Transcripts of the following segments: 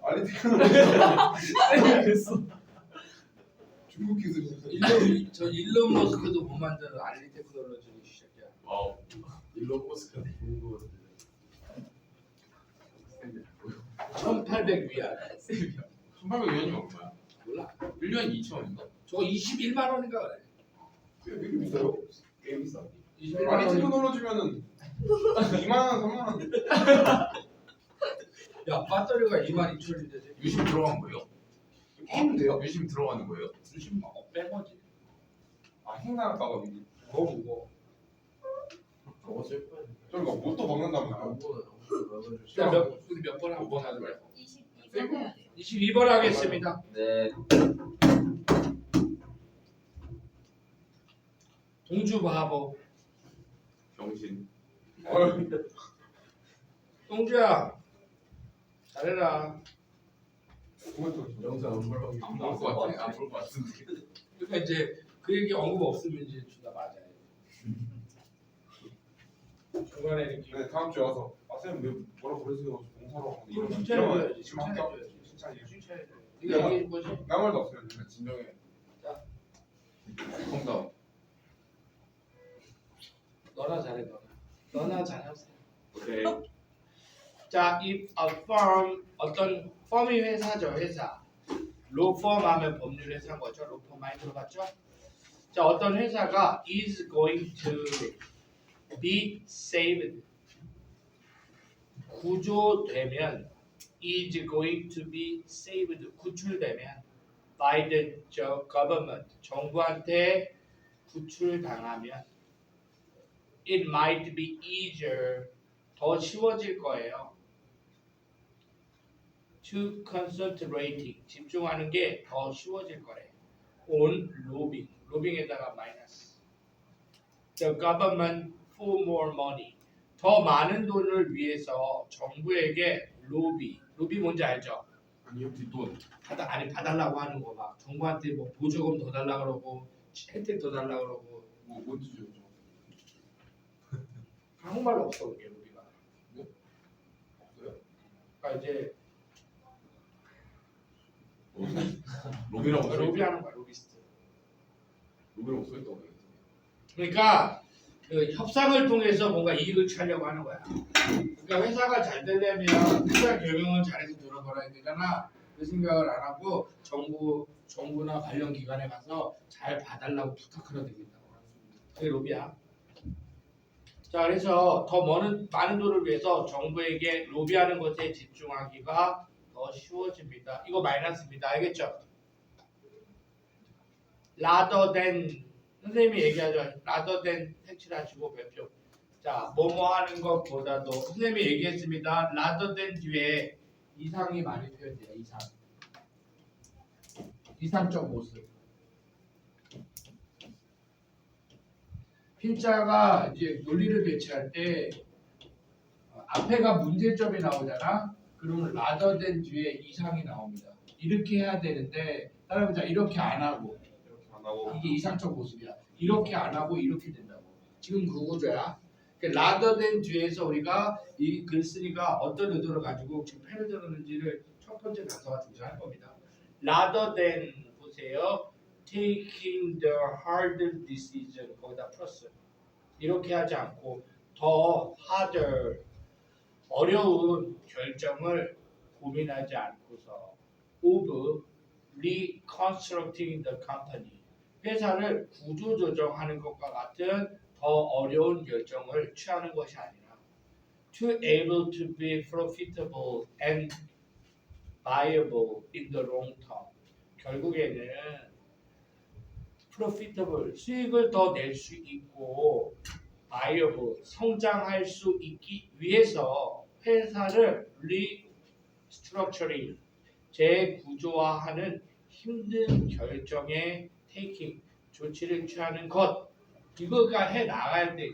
알리 테크놀로지 그랬어. 중국 기술. 저 일론 머스크도 못 만드는 알리 테크놀로지 시작이야. 와우. 일론 머스크가 중국 1,800위안. 1800위안이면 얼마야? 몰라. 1년에 2,000원인가? 저거 21만 원인가 그래. 왜 이렇게 비싸요? 꽤 비싸. 21만 알리 원. 테크놀로지면은 2만 원, 3만 원. 야 배터리가 22,000원인데 유심 들어간 거예요? 게임인데요? 유심 들어가는 거예요? 수십 만 원. 뺀 거지. 아 행나갈까봐 미리. 무거워. 저거 쓸 거야. 저희가 뭣도 먹는다면서. 우리 몇 번 하고 번 하는 거야? 22번 해야 돼요. 22번 하겠습니다. 네. 동주 바보. 병신. 동주야. 잘해라. 영상 안 볼 것 같아. 안 볼 것 같은데. 그러니까 이제 그 얘기 언급 없으면 이제 주다 맞아요. 중간에 이렇게 네 다음 주에 와서 아 쌤 왜 뭐라 그러세요? 봉사로 하고 그럼 이러면 칭찬해줘야지. 지금 학교 칭찬해줘야지. 칭찬이에요. 칭찬해줘야지. 네가 얘기해 준 거지? 아무 말도 없어요. 진정해. 자. 정답. 너나 잘해 너나 잘하세요. 오케이. 자, if a firm 어떤 firm이 회사죠 회사. law firm 하면 법률 회사인 거죠. law firm 많이 들어봤죠? 자, 어떤 회사가 is going to be saved 구조되면 is going to be saved 구출되면 by the government 정부한테 구출당하면 it might be easier 더 쉬워질 거예요. to concentrating 집중하는 게 더 쉬워질 거래요. on lobbying 로빙에다가 마이너스 the government for more money 더 많은 돈을 위해서 정부에게 로비 뭔지 알죠? 아니요 뒷돈. 아니 봐달라고 하는 거 막 정부한테 뭐 보조금 더 달라 그러고 혜택 더 달라 그러고 뭔 뜻이죠? 한국말로 없어 그게 로비가. 없어요? 그러니까 이제 로비라고 써. 로비하는 거야 로비스트. 로비라고 써 있다고 그랬어. 그러니까 그 협상을 통해서 뭔가 이익을 취하려고 하는 거야. 그러니까 회사가 잘 되려면 회사 경영을 잘해서 들어가야 되잖아. 그 생각을 안 하고 정부나 관련 기관에 가서 잘 봐달라고 부탁하려 됩니다. 그게 로비야. 자, 그래서 더 많은 돈을 위해서 정부에게 로비하는 것에 집중하기가 더 쉬워집니다. 이거 마이너스입니다. 알겠죠? rather than 선생님이 얘기하죠. rather than 색칠하시고 별표. 자, 뭐뭐 하는 것보다도 선생님이 얘기했습니다. rather than 뒤에 이상이 많이 표현돼요. 이상적 모습. 필자가 이제 논리를 배치할 때 앞에가 문제점이 나오잖아. 그러면 rather than 뒤에 이상이 나옵니다. 이렇게 해야 되는데 따라해보자. 이렇게 안 하고 이렇게 안 하고 이게 이상적 모습이야. 이렇게 안 하고 이렇게 된다고. 지금 그 구조야. rather than 뒤에서 우리가 이 글쓰기가 어떤 의도를 가지고 지금 펜을 들었는지를 첫 번째 단서가 등장할 겁니다. rather than 보세요. taking the hard decision 거기다 플러스 이렇게 하지 않고 더 harder 어려운 결정을 고민하지 않고서 of reconstructing the company 회사를 구조조정하는 것과 같은 더 어려운 결정을 취하는 것이 아니라 to able to be profitable and viable in the long term 결국에는 profitable 수익을 더 낼 수 있고 viable 성장할 수 있기 위해서 회사를 restructuring 재구조화하는 힘든 결정에 taking 조치를 취하는 것 이거가 해 나가야 돼.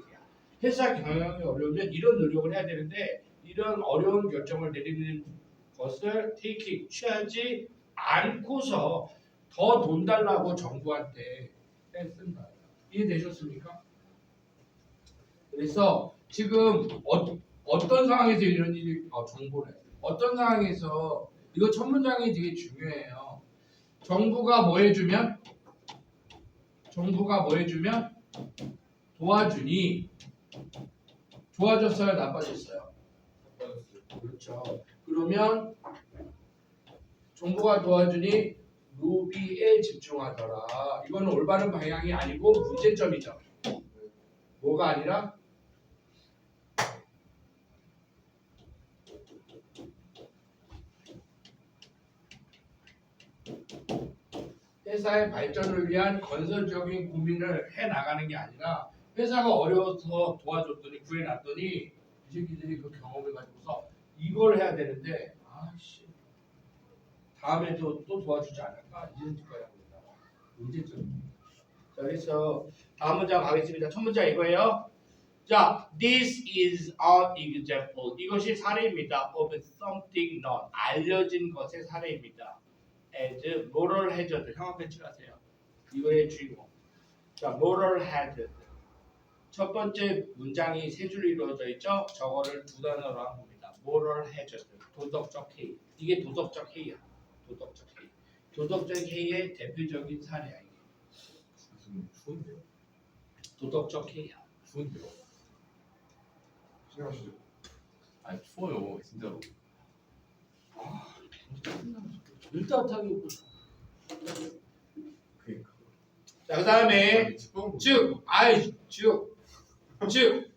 회사 경영이 어려우면 이런 노력을 해야 되는데 이런 어려운 결정을 내리는 것을 taking 취하지 않고서 더 돈 달라고 정부한테 뺏쓴다. 이해되셨습니까? 그래서 지금 어떤 상황에서 이런 일이 정보를 어떤 상황에서 이거 첫 문장이 되게 중요해요. 정부가 뭐 해주면 도와주니 좋아졌어요, 나빠졌어요? 그렇죠. 그러면 정부가 도와주니 루비에 집중하더라. 이거는 올바른 방향이 아니고 문제점이죠. 뭐가 아니라 회사의 발전을 위한 건설적인 고민을 해 나가는 게 아니라 회사가 어려워서 도와줬더니 구해놨더니 이 새끼들이 그 경험을 가지고서 이걸 해야 되는데 아씨 다음에도 또 도와주지 않을까 이런 거야. 문제점. 자, 그래서 다음 문장 가겠습니다. 첫 문장 이거예요. 자, this is an example. 이것이 사례입니다. of something known. 알려진 것의 사례입니다. as moral hazard. 형아 배치하세요. 이거의 주인공. 자, moral hazard. 첫 번째 문장이 세 줄로 이루어져 있죠. 저거를 두 단어로 한 겁니다. moral hazard. 도덕적 해이. 이게 도덕적 해이야. 도덕적 해이. 도덕적 해이의 대표적인 사례야 이게. 무슨 추운데요? 도덕적 해이야. 추운데요? 시작하시죠. 아니 추워요 진짜로. 일따뜻하게 입고. 그러니까. 자, 그다음에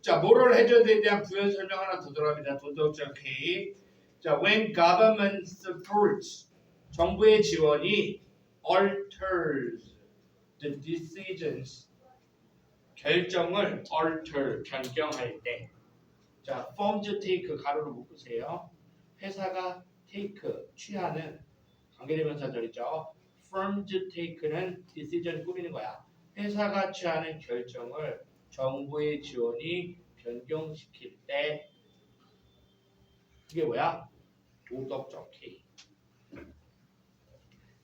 자, moral hazard에 대한 부연 설명 하나 더 들어갑니다. 도덕적 해이. 자, when government supports 정부의 지원이 alters the decisions 결정을 alter 변경할 때. 자, firm to take 가로로 묶으세요. 회사가 take 취하는 관계대명사절이죠. firm to take는 decision 꾸미는 거야. 회사가 취하는 결정을 정부의 지원이 변경시킬 때 그게 뭐야? 도덕적 해이.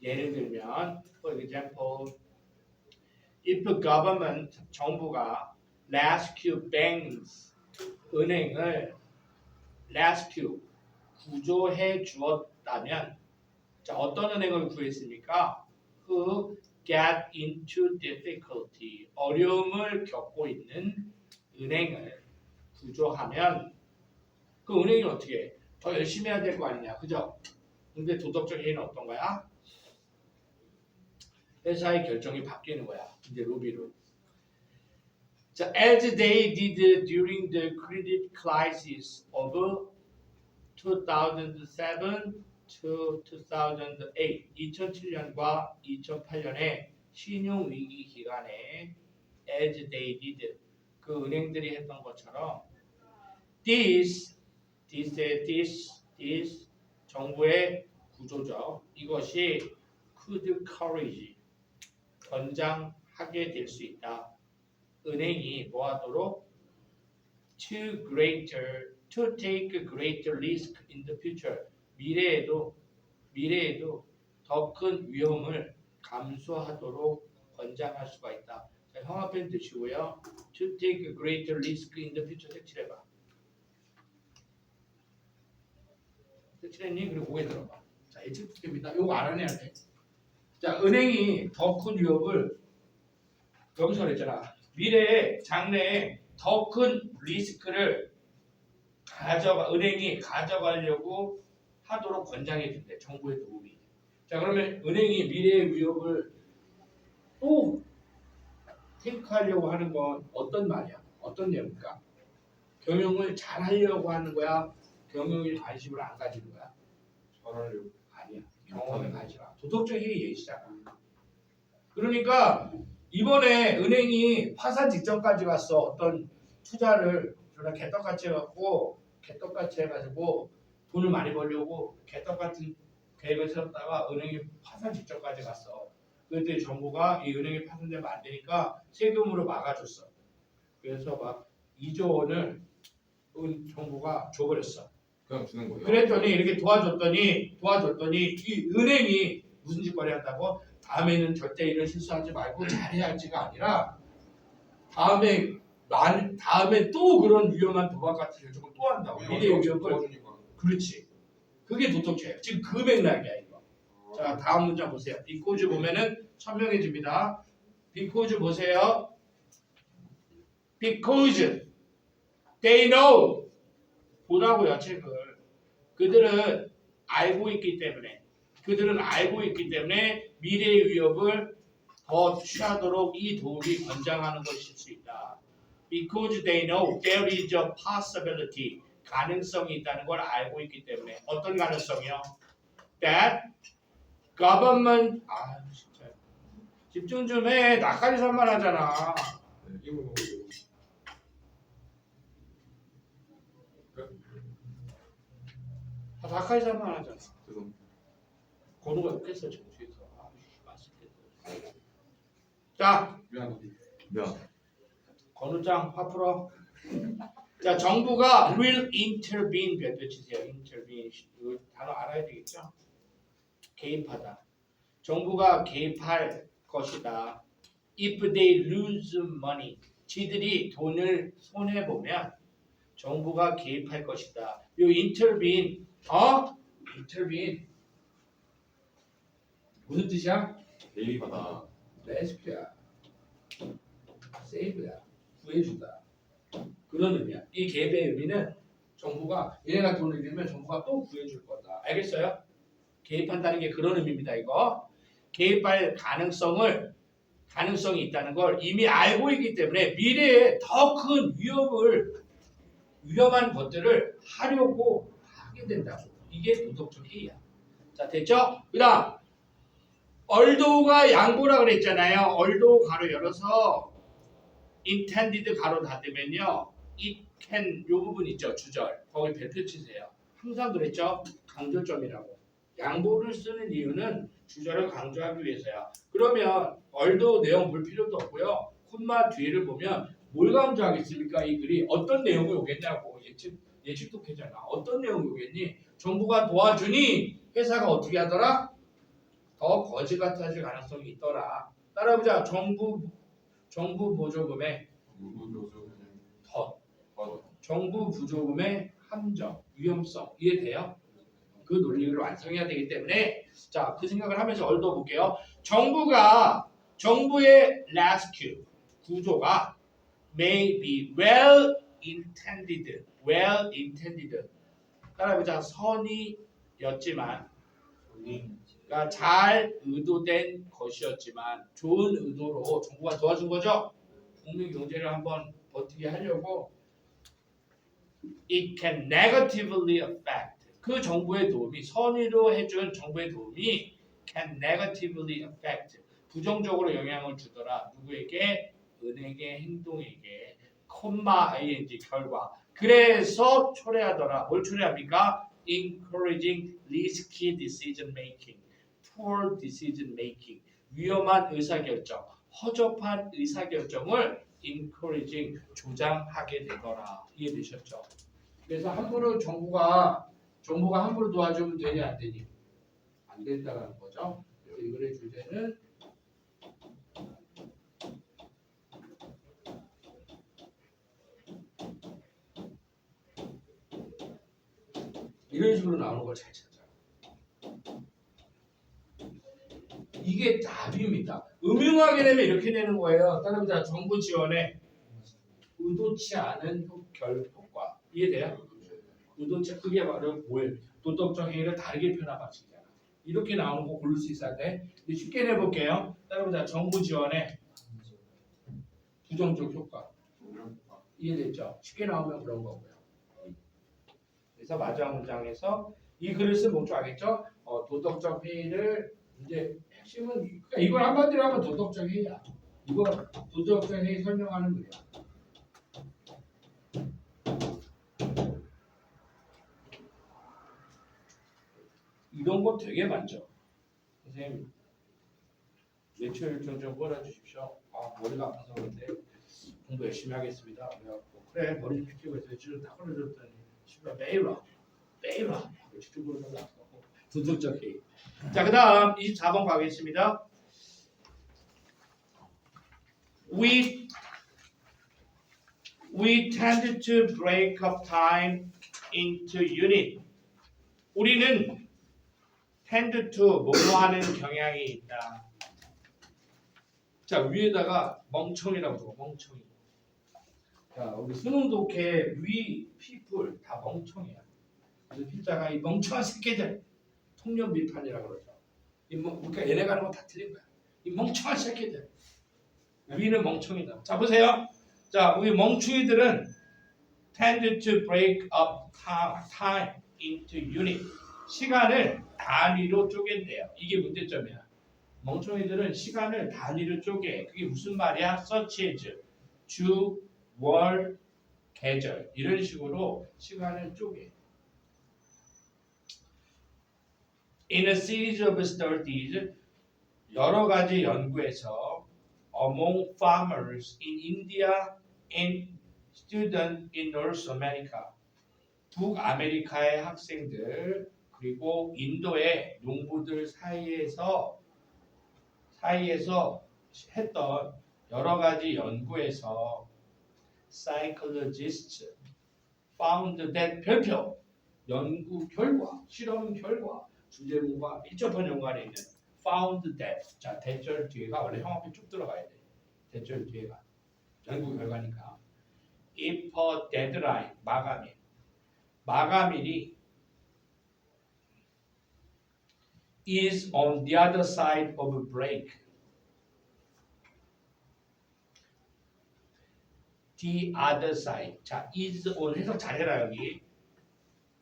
예를 들면, for example, if government 정부가 rescue banks 은행을 rescue 구조해 주었다면, 자 어떤 은행을 구했습니까? Who get into difficulty 어려움을 겪고 있는 은행을 구조하면 그 은행이 어떻게 해? 더 열심히 해야 될 거 아니냐, 그죠? 근데 도덕적 해이는 어떤 거야? 회사의 결정이 바뀌는 거야. 이제 로비로. 자, as they did during the credit crisis of 2007 to 2008, 2007년과 2008년의 신용 위기 기간에 as they did 그 은행들이 했던 것처럼 this 정부의 구조죠. 이것이 could encourage 권장하게 될 수 있다. 은행이 뭐하도록 to take a greater risk in the future. 미래에도 더 큰 위험을 감수하도록 권장할 수가 있다. 자, 형합편 드시고요. To take a greater risk in the future 색칠해봐. 색칠했니? 그리고 고개 들어봐. 자, 예측 투입니다. 이거 알아내야 돼. 자, 은행이 더 큰 위협을 여기서 그랬잖아. 미래에 장래에 더 큰 리스크를 은행이 가져가려고 하도록 권장해 준대. 정부의 도움이. 자, 그러면 은행이 미래의 위협을 또 테이크하려고 하는 건 어떤 말이야? 어떤 내용일까? 경영을 잘 하려고 하는 거야? 경영에 관심을 안 가지는 거야? 잘하려고. 아니야. 경험에 관심 안. 도덕적 해이의 시작은. 그러니까 이번에 은행이 파산 직전까지 갔어. 어떤 투자를 저랑 개떡같이 해가지고 돈을 많이 벌려고 개떡 같은 계획을 세웠다가 은행이 파산 직전까지 갔어. 그때 정부가 이 은행이 파산되면 안 되니까 세금으로 막아줬어. 그래서 막 2조 원을 정부가 줘버렸어. 그냥 주는 거예요. 그랬더니 이렇게 도와줬더니 이 은행이 무슨 짓거리 한다고? 다음에는 절대 이런 실수하지 말고 잘해야지가 아니라 다음에 또 그런 위험한 도박 같은 결정을 또 한다고. 미래의 위협을. 도와주니까. 그렇지. 그게 도덕죄예요. 지금 그 맥락이야 이거. 자 다음 문장 보세요. because 보면은 선명해집니다. because 보세요. because they know 보라고요 책을. 그들은 알고 있기 때문에 미래의 위협을 더 취하도록 이 도움이 권장하는 것일 수 있다. Because they know there is a possibility 가능성이 있다는 걸 알고 있기 때문에 어떤 가능성이요? That government 진짜 집중 좀 해. 나까지 산만하잖아. 이거 뭐 나까지 산만하잖아. 죄송합니다. 건우가 욕했어 정수에서. 맛있겠다. 자 미안하다. 미안. 건우장 화 풀어. 자 정부가 will intervene 몇 치세요. intervene 이 단어 알아야 되겠죠? 개입하다. 정부가 개입할 것이다. If they lose money, 지들이 돈을 손해 보면 정부가 개입할 것이다. 요 intervene, intervene 무슨 뜻이야? 개입하다. 레스큐야, 세이브야, 구해주다. 그런 의미야. 이 개입의 의미는 정부가 얘네가 돈을 잃으면 정부가 또 구해줄 거다. 알겠어요? 개입한다는 게 그런 의미입니다. 이거 개입할 가능성이 있다는 걸 이미 알고 있기 때문에 미래에 더 큰 위험한 것들을 하려고 하게 된다고. 이게 도덕적 해이야. 자 됐죠? 그다음 얼도가 양보라 그랬잖아요. 얼도 가로 열어서 intended 가로 닫으면요. it can 요 부분 있죠. 주절. 거기 별표 치세요. 항상 그랬죠. 강조점이라고. 양보를 쓰는 이유는 주절을 강조하기 위해서야. 그러면 얼도 내용 볼 필요도 없고요. 콤마 뒤를 보면 뭘 강조하겠습니까? 이 글이 어떤 내용이 오겠냐고. 예측도 되잖아. 어떤 내용이 오겠니? 정부가 도와주니 회사가 어떻게 하더라? 더 거지 같아질 가능성이 있더라. 따라해보자. 정부 보조금의 정부 부조금의 함정, 위험성 이해돼요? 그 논리를 완성해야 되기 때문에 자, 그 생각을 하면서 얻어볼게요. 정부의 rescue 구조가 may be well intended 따라해보자. 선의였지만 그러니까 잘 의도된 것이었지만 좋은 의도로 정부가 도와준 거죠. 국민 경제를 한번 버티게 하려고 it can negatively affect 그 정부의 도움이 선의로 해준 정부의 도움이 can negatively affect 부정적으로 영향을 주더라. 누구에게? 은행의 행동에게 콤마 ing 결과 그래서 초래하더라. 뭘 초래합니까? encouraging risky decision making, poor decision making 위험한 의사결정, 허접한 의사결정을 encouraging 조장하게 되더라. 이해되셨죠? 그래서 함부로 정부가 함부로 도와주면 되니 안 되니? 안 된다는 거죠. 그래서 이 글의 주제는 이런 식으로 나오는 걸 잘 찾아. 이게 답입니다. 음흉하게 되면 이렇게 되는 거예요. 따라서 정부 지원에 의도치 않은 효과 이해돼요? 의도치 그게 바로 뭐예요? 도덕적 행위를 다르게 표현한 방식이잖아. 이렇게 나오는 거 고를 수 있어야 돼. 쉽게 내볼게요. 따라서 정부 지원에 부정적 효과 이해됐죠? 쉽게 나오면 그런 거고요. 그래서 마지막 문장에서 이 글을 쓴 목적 알겠죠? 도덕적 회의를 이제 핵심은 그러니까 이걸 한마디로 하면 도덕적 회의야. 이거 도덕적 회의 설명하는 글이야. 이런 거 되게 많죠. 선생님 매출 일정 좀 끌어주십시오. 머리가 아파서 그런데 공부 열심히 하겠습니다. 그래갖고 그래 머리 좀 빗기고 있어요. 지금 다 끌어줬더니 씨발 매일 와. 직접 보는 거 도덕적 회의. 자, 그 다음 24번 가겠습니다. We tend to break up time into unit 우리는 tend to 뭐뭐 하는 경향이 있다. 자, 위에다가 멍청이라고 줘. 멍청이. 자, 우리 수능 독해 위 people 다 멍청이야. 그래서 필자가 이 멍청한 새끼들 통념 비판이라고 그러죠. 그러니까 얘네가 하는 거 다 틀린 거야. 이 멍청한 새끼들. 위는 멍청이다. 자, 보세요. 자, 우리 멍청이들은 tend to break up time into unit. 시간을 단위로 쪼갠대요. 이게 문제점이야. 멍청이들은 시간을 단위로 쪼개. 그게 무슨 말이야? such as 주, 월, 계절 이런 식으로 시간을 쪼개. In a series of studies, 여러 가지 연구에서 among farmers in India and students in North America, 북아메리카의 학생들 그리고 인도의 농부들 사이에서 했던 여러 가지 연구에서 psychologists found that 별표 연구 결과 실험 결과 주제문과 밀접한 연관에 있는 found that 자 대절 뒤에가 원래 형 앞에 쭉 들어가야 돼. 대절 뒤에가 연구 결과니까 if a deadline 마감일이 is on the other side of a break. The other side. 자, is on 해석 잘해라 여기.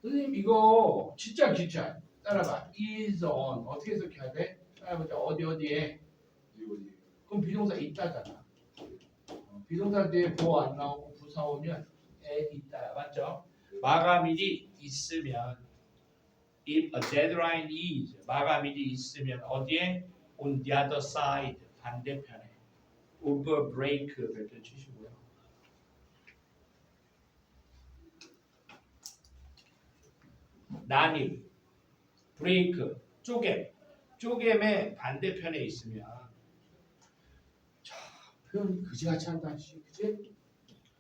선생님 이거 진짜 기차. 따라봐. is on 어떻게 해석해야 돼? 따라보자. 어디에? 그럼 비동사 있다잖아. 비동사 뒤에 뭐 안 나오고 부사 오면 에 있다. 맞죠? 마감일이 있으면 if a deadline is 마감일이 있으면 어디에? on the other side 반대편에 over break 별표 치시고요. 나님 break 쪼개의 반대편에 있으면 자 표현 그지같이 한다. 그지?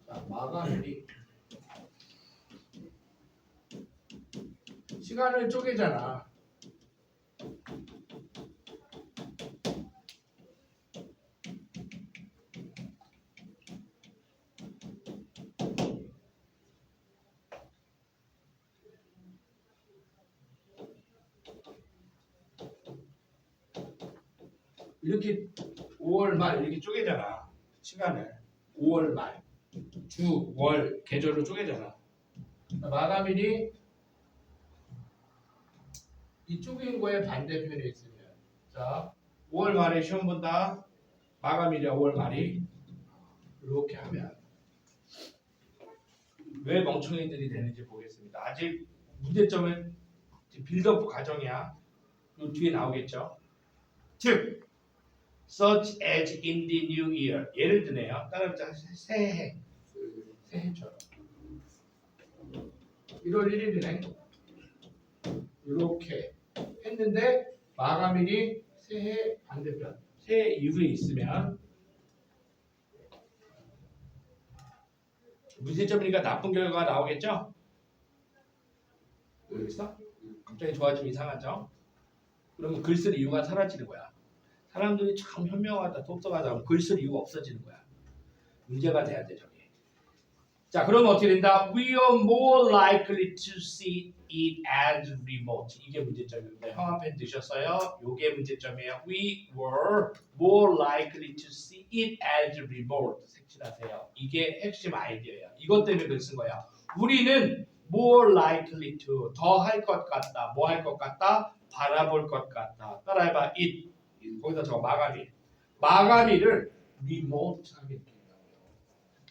자, 마감일이 시간을 쪼개잖아. 이렇게 5월 말 이렇게 쪼개잖아. 시간을 5월 말 주, 월, 계절로 쪼개잖아. 마감일이 이 쪼갠 거에 반대편에 있으면 자 5월 말에 시험 본다. 마감일이야 5월 말이. 이렇게 하면 왜 멍청이들이 되는지 보겠습니다. 아직 문제점은 빌드업 과정이야. 이 뒤에 나오겠죠. 즉 such as in the new year 예를 드네요. 따라붙자 새해처럼 1월 1일이네. 이렇게 했는데 마감일이 새해 반대편 새해 이후에 있으면 문제점이니까 나쁜 결과가 나오겠죠? 모르겠어? 갑자기 좋아지면 이상하죠? 그러면 글 쓸 이유가 사라지는 거야. 사람들이 참 현명하다, 똑똑하다 하면 글 쓸 이유가 없어지는 거야. 문제가 돼야 돼 저게. 자, 그러면 어떻게 된다? We are more likely to see it as remote. 이게 문제점입니다. 형 앞에 넣으셨어요. 이게 문제점이에요. We were more likely to see it as remote. 색칠하세요. 이게 핵심 아이디어예요. 이것 때문에 글 쓴 거야. 우리는 more likely to 더 할 것 같다. 뭐 할 것 같다? 바라볼 것 같다. 따라해봐. it. 거기다 저 마감일을 remote하게 된다고요.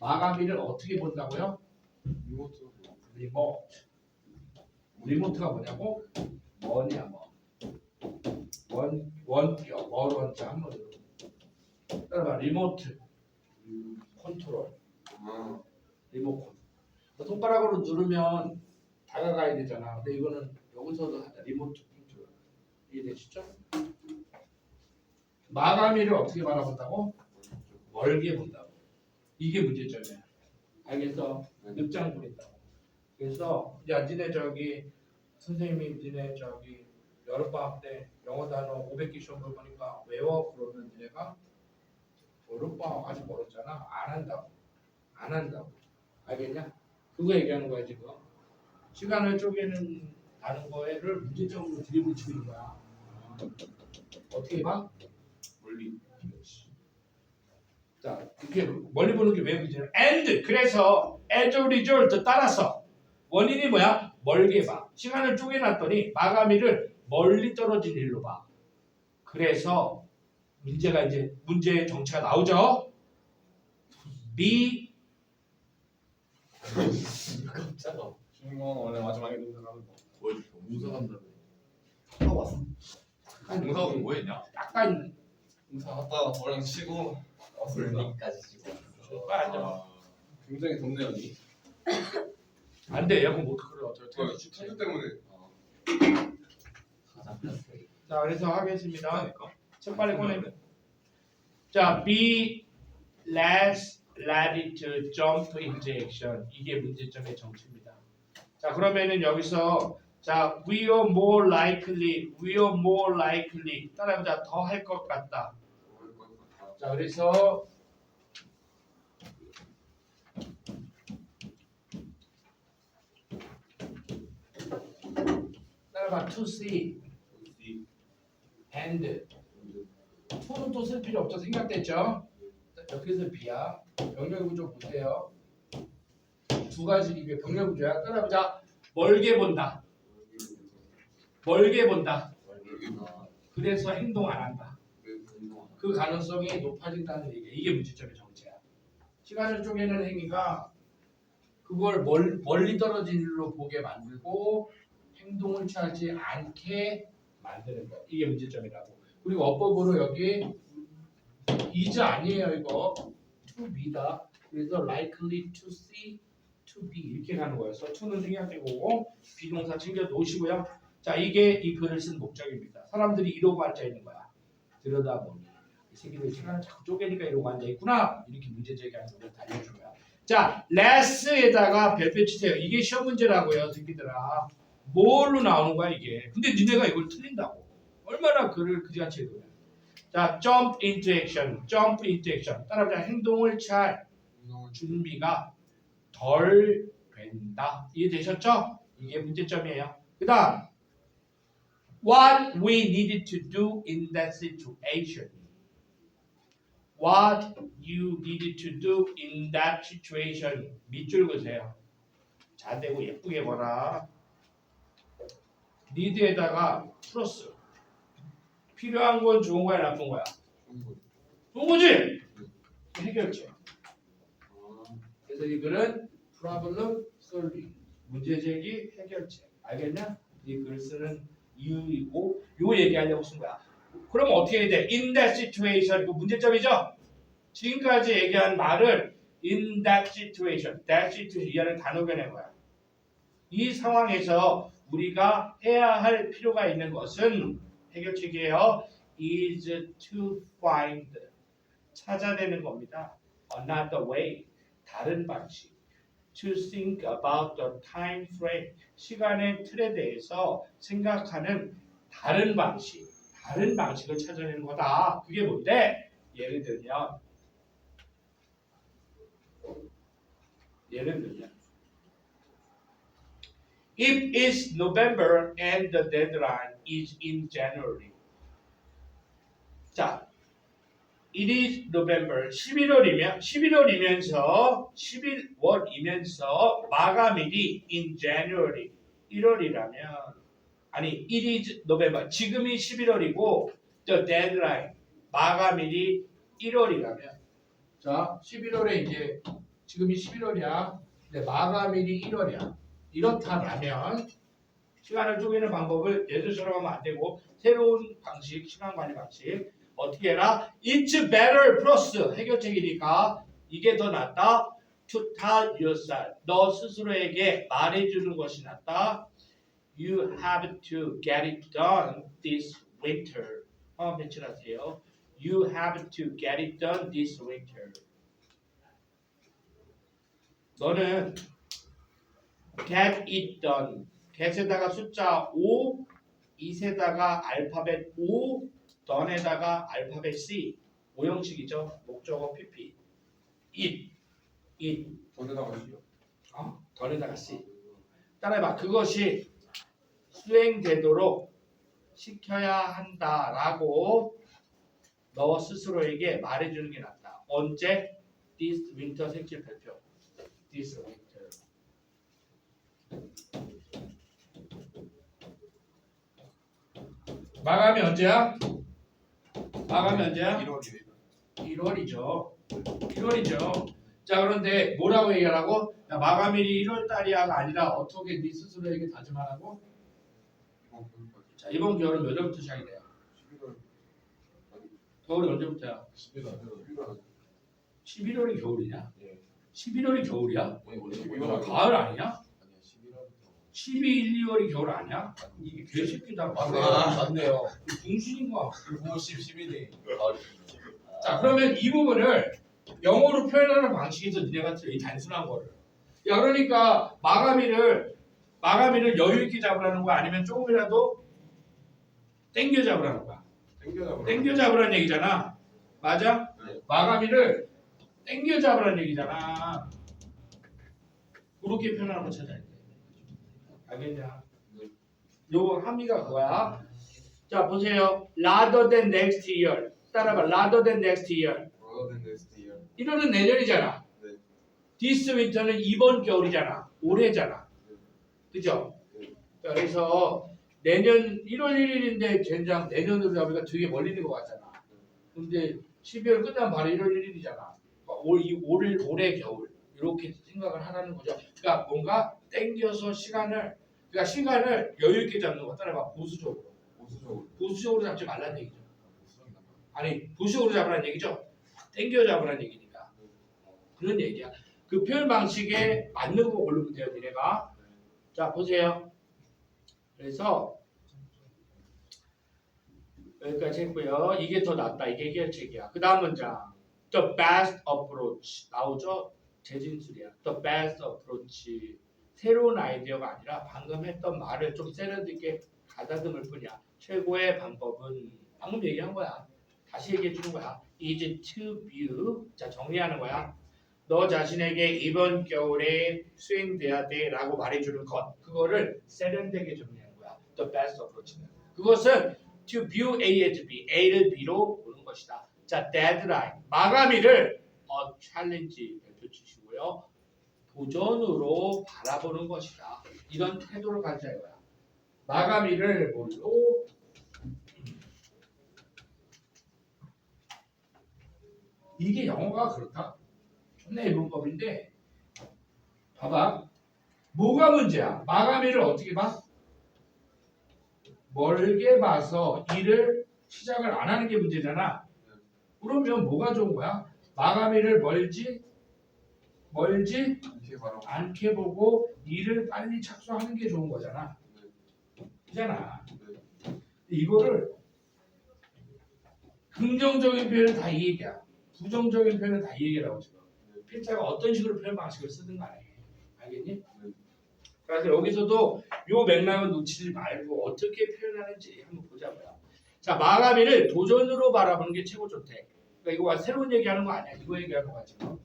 마감일을 어떻게 본다고요? 리모트가 뭐냐고? 뭐냐 뭐. 원격 원자 한번 따라봐. 리모트 컨트롤 리모컨. 손가락으로 누르면 다가가야 되잖아. 근데 이거는 여기서도 하자. 리모트 컨트롤. 이해되시죠? 마감일을 어떻게 바라본다고? 멀게 본다고. 이게 문제점이야. 알겠어? 늑장 부린다고. 그래서 야 니네 저기 선생님이 니네 저기 여름방학 때 영어 단어 500개 시험 볼 거니까 외워 그러면 니네가 여름방학 아직 멀었잖아. 안 한다고 알겠냐? 그거 얘기하는 거야 지금. 시간을 쪼개는 다는 거를 문제점으로 들이붙이고 있는 거야. 어떻게 봐? 멀리. 자, 이렇게 멀리 보는 게 왜 문제냐? and 그래서 as a result 따라서 원인이 뭐야? 멀게 봐. 시간을 쪼개놨더니 마감일을 멀리 떨어진 일로 봐. 그래서 문제가 이제 문제의 정체가 나오죠. B 깜짝아. 주인공은 원래 마지막에 등장하는 거. 보여줄게. 공사 간다며. 하고 왔어. 공사가 뭐 했냐? 약간 인사 갔다가 저랑 치고 왔습니다. 여기까지 지고. 빠져. 굉장히 덥네요, 니. 안 돼. 에어컨 못 틀어. 저 천수 때문에. 가장 플러스. 자, 그래서 하겠습니다. 책 빨리 꺼내. 자, be less ready to jump into action. 이게 문제점의 정체입니다. 자, 그러면은 여기서 자, we are more likely 따라해보자. 더 할 것 같다. 자, 그래서 따라봐. to see and to는 또 쓸 필요 없죠. 생략됐죠? 여기서 B야. 병렬 구조 보세요. 두 가지 이게 병렬 구조야. 따라보자. 멀게 본다. 그래서 행동 안 한다. 그 가능성이 높아진다는 얘기야. 이게 문제점의 정체야. 시간을 쪼개는 행위가 그걸 멀리 떨어진 일로 보게 만들고 행동을 취하지 않게 만드는 거. 이게 문제점이라고. 그리고 어법으로 여기 is 아니에요. 이거 to be다. 그래서 likely to see, to be 이렇게 가는 거였어. to는 생략되고 비동사 챙겨 놓으시고요. 자, 이게 이 글을 쓴 목적입니다. 사람들이 이러고 앉아 있는 거야. 들여다보니 이 새끼들 시간을 자꾸 쪼개니까 이러고 앉아 있구나. 이렇게 문제 제기하는 걸 달려준 거야. 자, less에다가 별표 치세요. 이게 시험 문제라고요, 새끼들아. 뭘로 나오는 거야 이게? 근데 니네가 이걸 틀린다고. 얼마나 글을 그지같이 읽으면. 자, jump into action. 따라보자. 행동을 취할 준비가 덜 된다. 이해되셨죠? 이게 문제점이에요. 그 다음 what we needed to do in that situation. What you needed to do in that situation. 밑줄 그으세요. 잘 되고 예쁘게 봐라. need에다가 플러스. 필요한 건 좋은 거야 나쁜 거야? 좋은 거지? 해결책. 그래서 이 글은 problem solving. 문제 제기 해결책. 알겠냐? 이 글을 쓰는 이유이고 요 얘기하려고 쓴 거야. 그럼 어떻게 해야 돼? In that situation. 그 문제점이죠? 지금까지 얘기한 말을 in that situation 이하는 단어가 낸 거야. 이 상황에서 우리가 해야 할 필요가 있는 것은 해결책이에요. is to find 찾아내는 겁니다. Another way 다른 방식. To think about the time frame 시간의 틀에 대해서 생각하는 다른 방식을 찾아내는 거다. 그게 뭔데? 예를 들면 If it's November and the deadline is in January. 자, it is November 11월이면서 마감일이 in January 1월이라면 아니 it is November 지금이 11월이고 the deadline 마감일이 1월이라면 자 11월에 이제 지금이 11월이야. 근데 마감일이 1월이야. 이렇다라면 시간을 쪼개는 방법을 예전처럼 하면 안 되고 새로운 방식, 시간 관리 방식 어떻게 해라? It's better 플러스 해결책이니까 이게 더 낫다. To tell yourself 너 스스로에게 말해주는 것이 낫다. You have to get it done this winter. 배치하세요. You have to get it done this winter. 너는 get it done get에다가 숫자 5, it에다가 알파벳 O, done에다가 알파벳 C. 5형식이죠. 목적어 PP. it. 전에다가 시요. done에다가 C. 따라해봐. 그것이 수행되도록 시켜야 한다라고 너 스스로에게 말해주는 게 낫다. 언제? This winter 생칠 발표. This winter. 마감이 언제야? 마감이 언제야? 1월이에요. 1월이죠. 1월이죠. 자 그런데 뭐라고 얘기하라고? 야, 마감일이 1월 달이야가 아니라 어떻게 네 스스로에게 다짐하라고? 이번 겨울까지. 자 이번 겨울은 몇 월부터 시작이 돼요? 11월. 겨울이 언제부터야? 11월. 11월이 겨울이냐? 예. 11월이 겨울이야? 원래 원래 12월. 가을 아니냐? 아니야 11월부터. 12, 1, 2월이 겨울 아니야? 이게 개새끼다. 맞네요. 중순인 거. 9, 10, 11이. 자 그러면 이 부분을 영어로 표현하는 방식에서 니네가 이 단순한 거를. 야 그러니까 마감일을 여유 있게 잡으라는 거야? 아니면 조금이라도 땡겨 잡으라는 거야? 땡겨 잡으라는 얘기잖아. 맞아? 네. 마감일을 땡겨 잡으라는 얘기잖아. 그렇게 표현하는 거 찾아야 돼. 알겠냐? 요거 함의가 그거야. 자 보세요. Rather than next year. 따라봐. Rather than next year. Rather than next year. 1월은 내년이잖아. 네. This winter는 이번 겨울이잖아. 올해잖아. 그죠? 자, 그래서 내년 1월 1일인데 젠장 내년으로 잡으니까 되게 멀리 있는 것 같잖아. 근데 12월 끝나면 바로 1월 1일이잖아. 올해 겨울 이렇게 생각을 하라는 거죠. 그러니까 뭔가 땡겨서 시간을 여유 있게 잡는 거 따라봐. 보수적으로 잡지 말라는 얘기죠. 아니 보수적으로 잡으라는 얘기죠. 땡겨 잡으라는 얘기니까. 그런 얘기야. 그 표현 방식에 맞는 거 고르면 돼요, 니네가. 자 보세요. 그래서 여기까지 했고요. 이게 더 낫다. 이게 해결책이야. 그 다음 문장. The best approach 나오죠? 재진술이야. The best approach. 새로운 아이디어가 아니라 방금 했던 말을 좀 세련되게 가다듬을 뿐이야. 최고의 방법은 방금 얘기한 거야. 다시 얘기해 주는 거야. is to view. 자 정리하는 거야. 너 자신에게 이번 겨울에 수행돼야 돼라고 말해주는 것. 그거를 세련되게 정리하는 거야. The best approach는. 그것은 to view A as B. A를 B로 보는 것이다. 자 deadline. 마감일을 challenge 발표 주시고요. 도전으로 바라보는 것이다. 이런 태도를 가져야 해요. 마감일을 뭘로? 이게 영어가 그렇다. 존나 일본법인데 봐봐. 뭐가 문제야? 마감일을 어떻게 봐? 멀게 봐서 일을 시작을 안 하는 게 문제잖아. 그러면 뭐가 좋은 거야? 마감일을 멀지 이렇게 바로. 않게 보고 일을 빨리 착수하는 게 좋은 거잖아. 그잖아. 이거를 긍정적인 표현은 다 이 얘기야. 부정적인 표현은 다 이 얘기라고 지금. 필자가 어떤 식으로 표현 방식을 쓰든 간에. 알겠니? 그래서 여기서도 요 맥락을 놓치지 말고 어떻게 표현하는지 한번 보자고요. 자, 마감일을 도전으로 바라보는 게 최고 좋대. 그러니까 이거 새로운 얘기하는 거 아니야. 이거 얘기하는 거야 지금.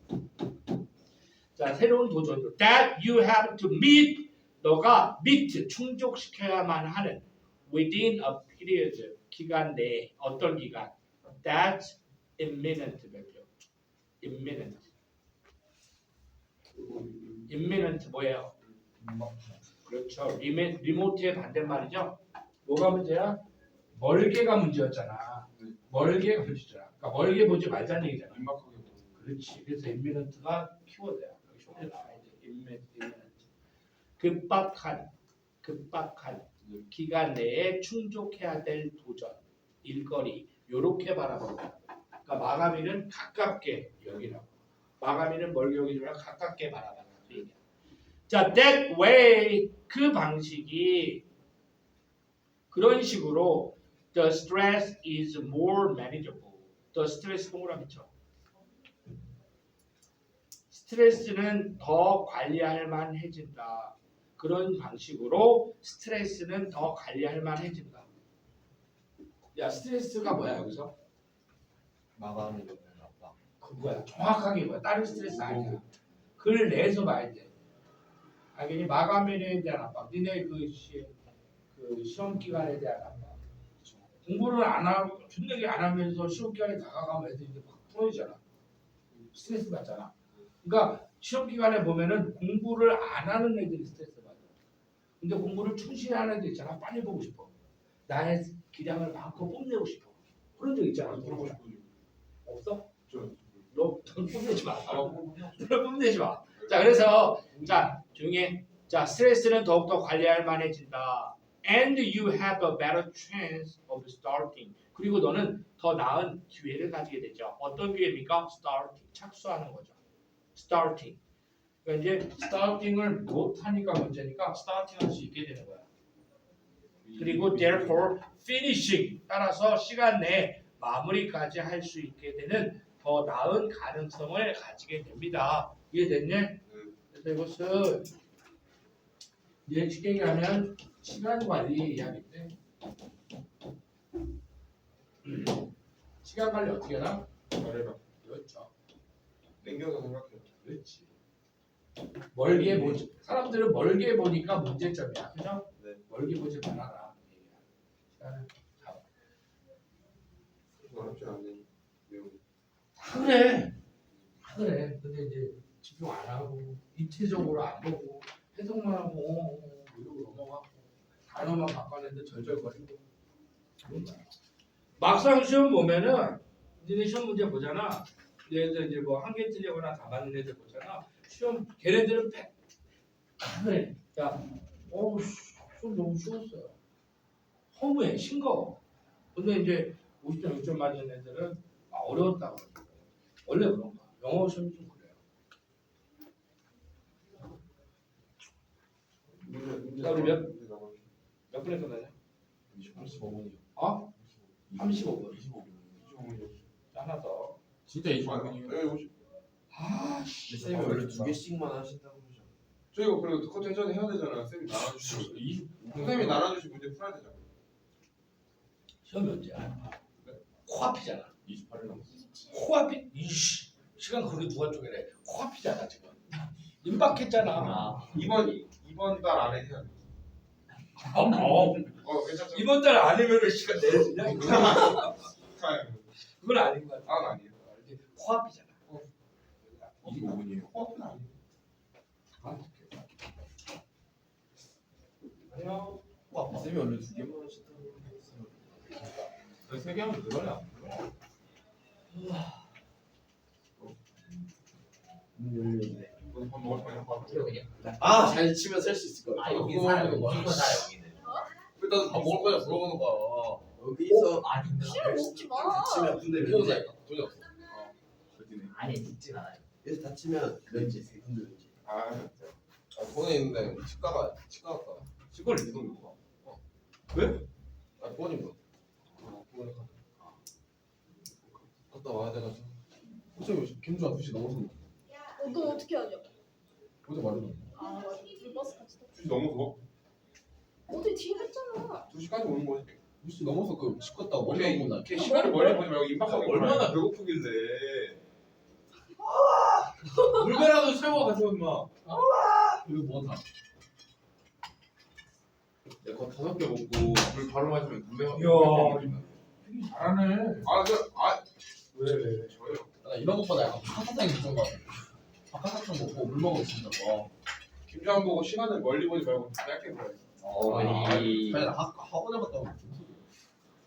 자, 새로운 도전으로. That you have to meet. 너가 meet, 충족시켜야만 하는 within a period, 기간 내에. 어떤 기간? That's imminent. imminent. imminent 뭐예요? 그렇죠. 리모트의 반대말이죠. 뭐가 문제야? 멀게가 문제였잖아. 멀게가 문제잖아. 그러니까 멀게 보지 말자는 얘기잖아. 임박하게. 그렇지. 그래서 imminent가 키워드야. 여기 손에 나와야 돼. imminent. 급박한 기간 내에 충족해야 될 도전, 일거리 요렇게 바라본다. 그러니까 마감일은 가깝게 여기라고. 마감일은 멀게 여기지 말고 가깝게 바라봐라. 자, that way 그 방식이 그런 식으로 the stress is more manageable. the stress 동그라미 쳐. 스트레스는 더 관리할 만해진다. 그런 방식으로 스트레스는 더 관리할 만해진다. 야, 스트레스가 뭐야 여기서? 마감이 되는 아빠. 그거야. 정확하게 뭐야. 다른 스트레스 아니야. 글 내에서 봐야 돼. 알겠니? 마감일에 대한 압박. 니네 그 시험 기간에 대한 압박. 공부를 안 하고 준비를 안 하면서 시험 기간에 다가가면 애들이 이제 막 풀어지잖아. 스트레스 받잖아. 그러니까 시험 기간에 보면은 공부를 안 하는 애들이 스트레스 받아. 근데 공부를 충실히 하는 애들 있잖아. 빨리 보고 싶어. 나의 기량을 마음껏 뽐내고 싶어. 그런 적 있잖아. 그러고 싶어요. 없어? 저 너 뽐내지 마. 너 뽐내지 마. 자, 그래서 자 조용히 해. 자, 스트레스는 더욱더 관리할 만해진다. And you have a better chance of starting. 그리고 너는 더 나은 기회를 가지게 되죠. 어떤 기회입니까? Starting. 착수하는 거죠. Starting. 그러니까 이제 starting을 못하니까 문제니까 starting 할 수 있게 되는 거야. 그리고 therefore finishing. 따라서 시간 내에 마무리까지 할 수 있게 되는 더 나은 가능성을 가지게 됩니다. 이해됐니? 그래서 이것은 이제 쉽게 얘기하면 시간 관리 이야기인데 시간 관리 어떻게 하나? 말해봐. 그렇죠. 땡겨서 생각해. 그렇지. 멀게 보지. 사람들은 멀게 보니까 문제점이야. 그죠? 네. 멀게 보지 말아라. 시간을 잡아. 어렵지 않네. 내용이. 그래. 그래. 근데 이제 집중 안 하고 입체적으로 안 보고 해석만 하고 이러고 넘어가고 단어만 바꿔내는데 절절거리고 그런 거야. 막상 시험 보면은 니네 시험 문제 보잖아. 얘들 이제 뭐 한 개 틀리거나 다 맞는 애들 보잖아. 시험 걔네들은 그래. 야, 시험 너무 쉬웠어요. 허무해, 싱거워. 근데 이제 50점, 6점 맞은 애들은 어려웠다고. 원래 그런 거야. 영어 시험이 좀 그래요. 자, 우리 몇 분에 끝나냐? 35분이요. 어? 35분. 25분이요. 하나 더. 진짜 25분이요. 50. 아, 씨. 쌤이 원래 2개씩만 하신다고 그러죠. 저희가 그리고 컨텐츠는 해야 되잖아. 쌤이 나눠주시고. 쌤이 나눠주시고 문제 풀어야 되잖아. 시험이 언제야? 코앞이잖아. 28일 남았어. 코앞이 이씨 시간 그렇게 누가 쪼개래? 코앞이잖아 지금. 임박했잖아. 이번 달 안에 해야 돼. 괜찮죠? 이번 달 아니면 시간 내주냐? 그건 아닌 것 같아. 아, 아니에요. 코앞이잖아. 25분이에요. 코앞은 아니에요. 안녕. 쌤이 원래 2개만 하신다고 그랬어요. 3개 하면 늘어나요? 안 늘어나요? 열렸네. 오늘 밥 먹을 거냐? 밥. 잘 치면 살 수 있을 거야. 여기 사요. 이거 다 여기는. 일단 밥 먹을 거냐 물어보는 거야. 여기서 아닌가? 싫어 먹지 마. 다치면 군대 피곤해. 면제. 돈이 없어. 아니 듣진 않아요. 여기서 다치면 면제. 군대 면제. 돈에 있는데 치과 갔다. 치과를 이 돈인 거야. 왜? 부모님 거. 부모님 거. 갔다 와야 돼가지고. 혹시 김주 2시 넘어서 너 어떻게 하냐? 어제 말했는데. 아 맞아. 우리 버스 같이 탔지. 혹시 너무 더워? 어제 뒤에 했잖아. 2시까지 오는 거지. 2시 넘어서 그 치과 갔다가 머리 오케이. 감고 나. 이렇게 시간을 멀리 보지 말고 임박하게 얼마나 배고프길래. 물배라도 채워 가서 임마. 이거 뭐다? 내거 5개 먹고 물 바로 마시면 물배가. 되게 잘하네. 왜? 저요. 나 이런 것보다 약간 파사탕이 좋은 거 같아. 파사탕 먹고 물 먹으면 진짜 와. 김주환 보고 시간을 멀리 보지 말고 짧게 보래. 아니 나 학원에 갔다 오고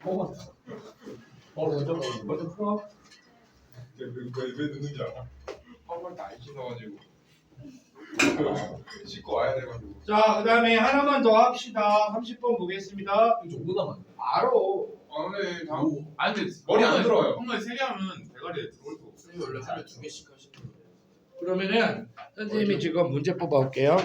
먹었어. 먼저 풀어. 왜 늦는지 알아? 한번 안 씻어가지고. 씻고 와야 돼가지고. 자, 그다음에 하나만 더 합시다. 30번 보겠습니다. 좀 오고 나만. 바로 오늘 다음 아니 근데 머리 안 들어요. 한 번에 3개 하면 대가리에 들어올 거. 쌤이 원래 하루에 2개씩 하시는 거예요. 그러면은 선생님이 지금 문제 뽑아올게요.